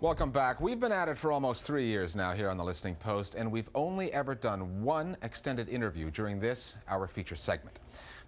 Welcome back. We've been at it for almost 3 years now here on the Listening Post, and we've only ever done one extended interview during this, our feature segment.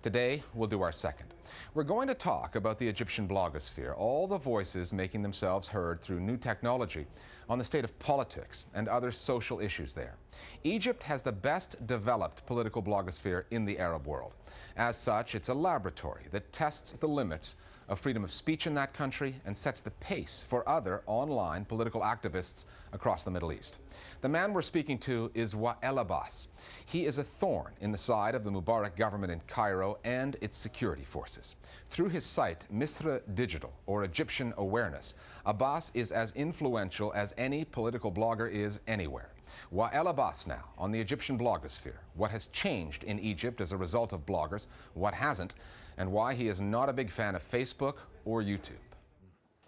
Today, we'll do our second. We're going to talk about the Egyptian blogosphere, all the voices making themselves heard through new technology on the state of politics and other social issues there. Egypt has the best developed political blogosphere in the Arab world. As such, it's a laboratory that tests the limits of freedom of speech in that country and sets the pace for other online political activists across the Middle East. The man we're speaking to is Wael Abbas. He is a thorn in the side of the Mubarak government in Cairo and its security forces. Through his site, Misra Digital, or Egyptian Awareness, Abbas is as influential as any political blogger is anywhere. Wael Abbas now on the Egyptian blogosphere. What has changed in Egypt as a result of bloggers, what hasn't, and why he is not a big fan of Facebook or YouTube.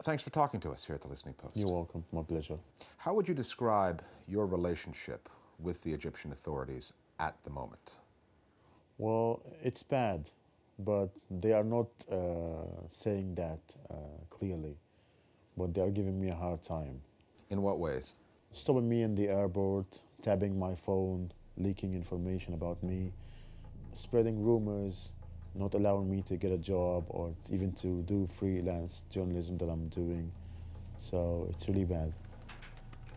Thanks for talking to us here at the Listening Post. You're welcome. My pleasure. How would you describe your relationship with the Egyptian authorities at the moment? Well, it's bad, but they are not saying that clearly, but they are giving me a hard time. In what ways? Stopping me in the airport, tapping my phone, leaking information about me, spreading rumors, not allowing me to get a job or even to do freelance journalism that I'm doing. So it's really bad.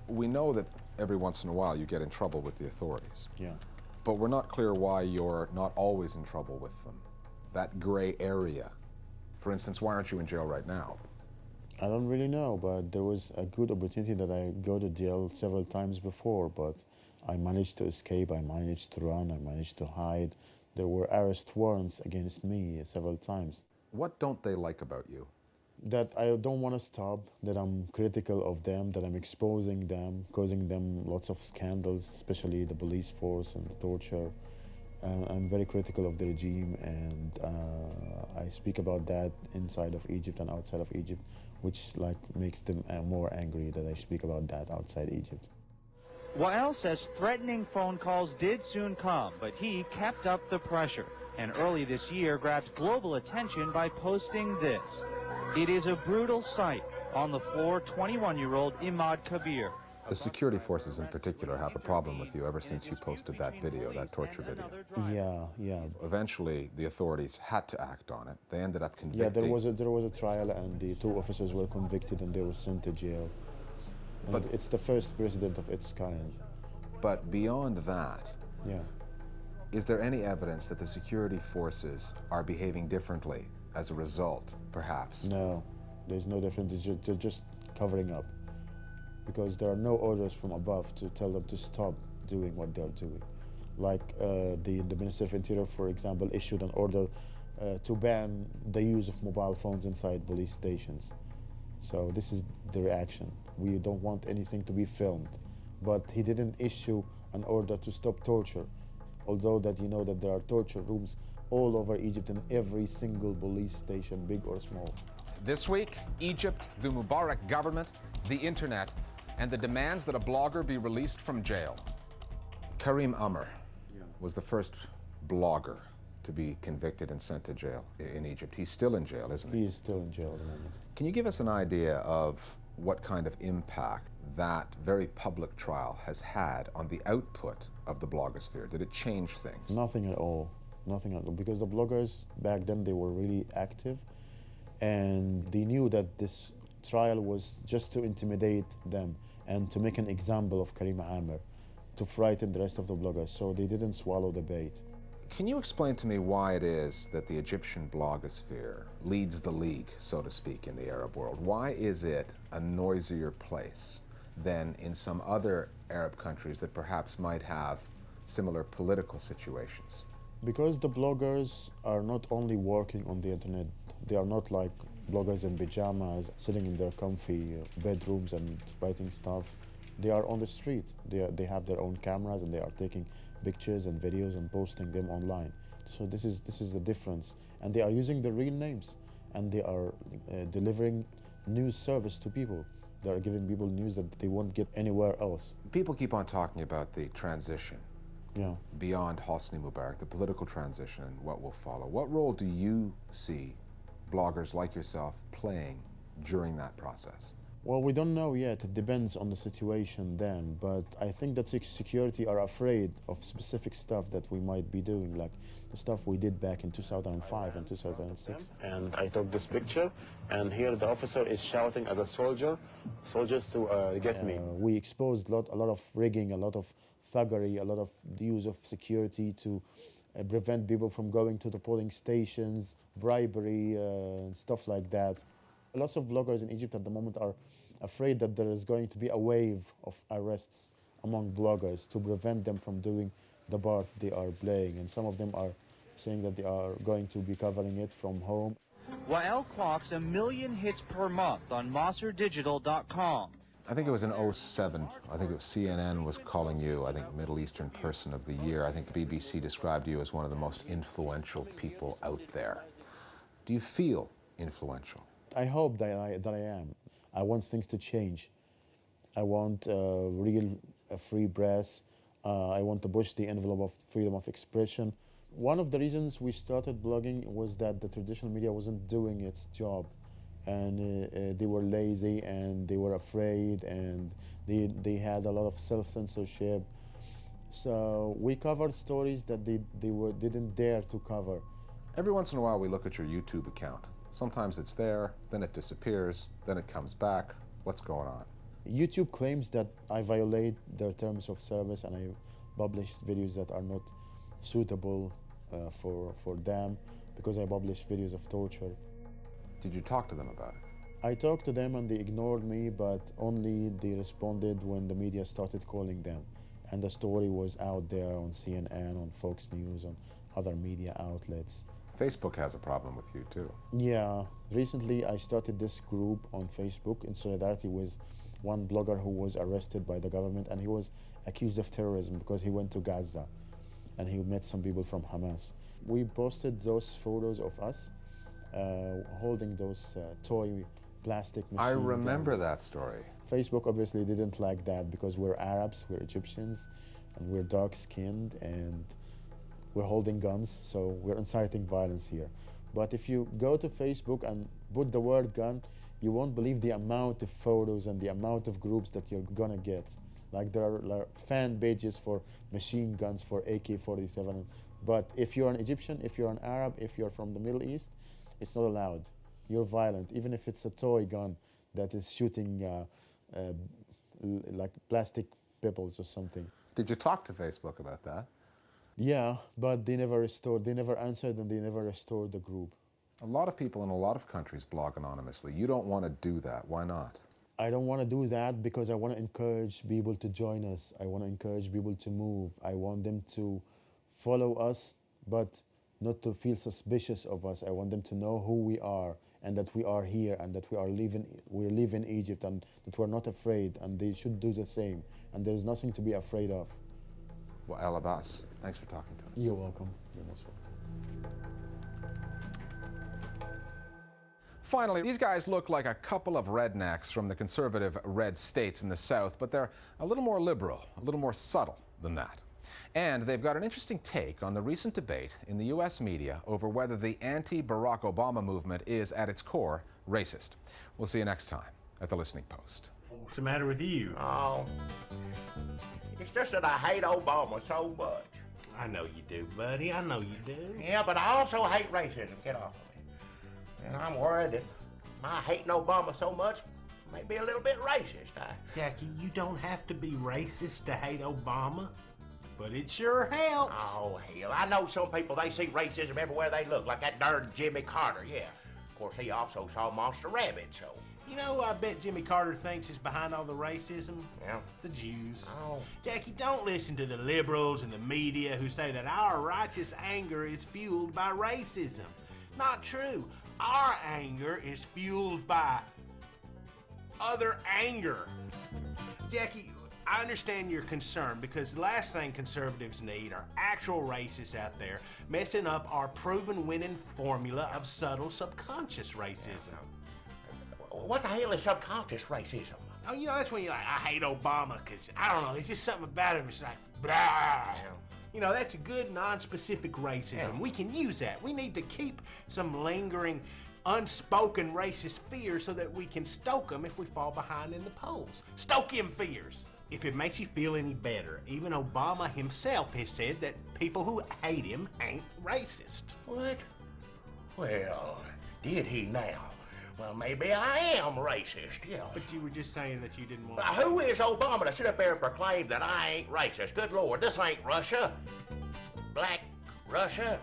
We know that every once in a while you get in trouble with the authorities. Yeah. But we're not clear why you're not always in trouble with them. That gray area. For instance, why aren't you in jail right now? I don't really know, but there was a good opportunity that I go to jail several times before, but I managed to escape, I managed to run, I managed to hide. There were arrest warrants against me several times. What don't they like about you? That I don't want to stop, that I'm critical of them, that I'm exposing them, causing them lots of scandals, especially the police force and the torture. I'm very critical of the regime, and I speak about that inside of Egypt and outside of Egypt, which makes them more angry that I speak about that outside Egypt. Wael says threatening phone calls did soon come, but he kept up the pressure, and early this year grabbed global attention by posting this. It is a brutal sight. On the floor, 21-year-old Imad Kabir. The security forces in particular have a problem with you ever since you posted that video, that torture video. Yeah. Eventually, the authorities had to act on it. They ended up convicting. Yeah, there was a trial, and the two officers were convicted, and they were sent to jail. But it's the first precedent of its kind. But beyond that, yeah, is there any evidence that the security forces are behaving differently as a result, perhaps? No, there's no difference. They're just covering up, because there are no orders from above to tell them to stop doing what they're doing. Like the Minister of Interior, for example, issued an order to ban the use of mobile phones inside police stations. So this is the reaction. We don't want anything to be filmed. But he didn't issue an order to stop torture, although that you know that there are torture rooms all over Egypt in every single police station, big or small. This week, Egypt, the Mubarak government, the internet, and the demands that a blogger be released from jail. Karim Amr was the first blogger to be convicted and sent to jail in Egypt. He's still in jail, isn't he? He is still in jail at the moment. Can you give us an idea of what kind of impact that very public trial has had on the output of the blogosphere? Did it change things? Nothing at all. Nothing at all. Because the bloggers back then, they were really active, and they knew that this trial was just to intimidate them and to make an example of Karim Amr, to frighten the rest of the bloggers, so they didn't swallow the bait. Can you explain to me why it is that the Egyptian blogosphere leads the league, so to speak, in the Arab world? Why is it a noisier place than in some other Arab countries that perhaps might have similar political situations? Because the bloggers are not only working on the internet, they are not like bloggers in pajamas, sitting in their comfy bedrooms and writing stuff. They are on the street. They have their own cameras, and they are taking pictures and videos and posting them online. So this is the difference. And they are using the real names, and they are delivering news service to people. They are giving people news that they won't get anywhere else. People keep on talking about the transition beyond Hosni Mubarak, the political transition and what will follow. What role do you see bloggers like yourself playing during that process? Well, we don't know yet. It depends on the situation then. But I think that security are afraid of specific stuff that we might be doing, like the stuff we did back in 2005 and 2006. And I took this picture, and here the officer is shouting at the soldiers to get me. We exposed a lot of rigging, a lot of thuggery, a lot of the use of security to prevent people from going to the polling stations, bribery, and stuff like that. Lots of bloggers in Egypt at the moment are afraid that there is going to be a wave of arrests among bloggers to prevent them from doing the part they are playing. And some of them are saying that they are going to be covering it from home. Wael clocks 1 million hits per month on MosserDigital.com. I think it was in 07. I think it was CNN was calling you, I think, Middle Eastern Person of the Year. I think BBC described you as one of the most influential people out there. Do you feel influential? I hope that I am. I want things to change. I want real free press. I want to push the envelope of freedom of expression. One of the reasons we started blogging was that the traditional media wasn't doing its job, and they were lazy and they were afraid, and they had a lot of self-censorship. So we covered stories that they didn't dare to cover. Every once in a while we look at your YouTube account. Sometimes it's there, then it disappears, then it comes back. What's going on? YouTube claims that I violate their terms of service and I publish videos that are not suitable for them because I publish videos of torture. Did you talk to them about it? I talked to them and they ignored me, but only they responded when the media started calling them. And the story was out there on CNN, on Fox News, on other media outlets. Facebook has a problem with you too. Yeah, recently I started this group on Facebook in solidarity with one blogger who was arrested by the government, and he was accused of terrorism because he went to Gaza and he met some people from Hamas. We posted those photos of us holding those toy plastic machine I remember guns. that story. Facebook obviously didn't like that because we're Arabs, we're Egyptians, and we're dark-skinned, and we're holding guns, so we're inciting violence here. But if you go to Facebook and put the word gun, you won't believe the amount of photos and the amount of groups that you're gonna get. Like there are fan pages for machine guns, for AK-47. But if you're an Egyptian, if you're an Arab, if you're from the Middle East, it's not allowed. You're violent, even if it's a toy gun that is shooting like plastic pebbles or something. Did you talk to Facebook about that? Yeah, but they never answered, and they never restored the group. A lot of people in a lot of countries blog anonymously. You don't want to do that. Why not? I don't want to do that because I want to encourage people to join us. I want to encourage people to move. I want them to follow us, but not to feel suspicious of us. I want them to know who we are and that we are here and that we live in Egypt and that we're not afraid, and they should do the same. And there's nothing to be afraid of. Wael Abbas, thanks for talking to us. You're welcome. You're most welcome. Finally, these guys look like a couple of rednecks from the conservative red states in the South, but they're a little more liberal, a little more subtle than that. And they've got an interesting take on the recent debate in the U.S. media over whether the anti-Barack Obama movement is, at its core, racist. We'll see you next time at The Listening Post. What's the matter with you? Oh, it's just that I hate Obama so much. I know you do, buddy. I know you do. Yeah, but I also hate racism. Get off of me. And I'm worried that my hating Obama so much may be a little bit racist. Jackie, you don't have to be racist to hate Obama, but it sure helps. Oh, hell, I know some people, they see racism everywhere they look, like that darn Jimmy Carter, yeah. Of course, he also saw Monster Rabbit, so... You know who I bet Jimmy Carter thinks is behind all the racism? Yeah. The Jews. Oh. Jackie, don't listen to the liberals and the media who say that our righteous anger is fueled by racism. Not true. Our anger is fueled by other anger. Jackie, I understand your concern because the last thing conservatives need are actual racists out there messing up our proven winning formula of subtle subconscious racism. What the hell is subconscious racism? Oh, you know, that's when you're like, I hate Obama because, I don't know, there's just something about him. It's like, blah. You know, that's a good non-specific racism. Yeah. We can use that. We need to keep some lingering unspoken racist fears so that we can stoke them if we fall behind in the polls. Stoke them fears. If it makes you feel any better, even Obama himself has said that people who hate him ain't racist. What? Well, did he now? Well, maybe I am racist, yeah. But you were just saying that you didn't want Now, who is Obama to sit up there and proclaim that I ain't racist? Good Lord, this ain't Russia. Black Russia.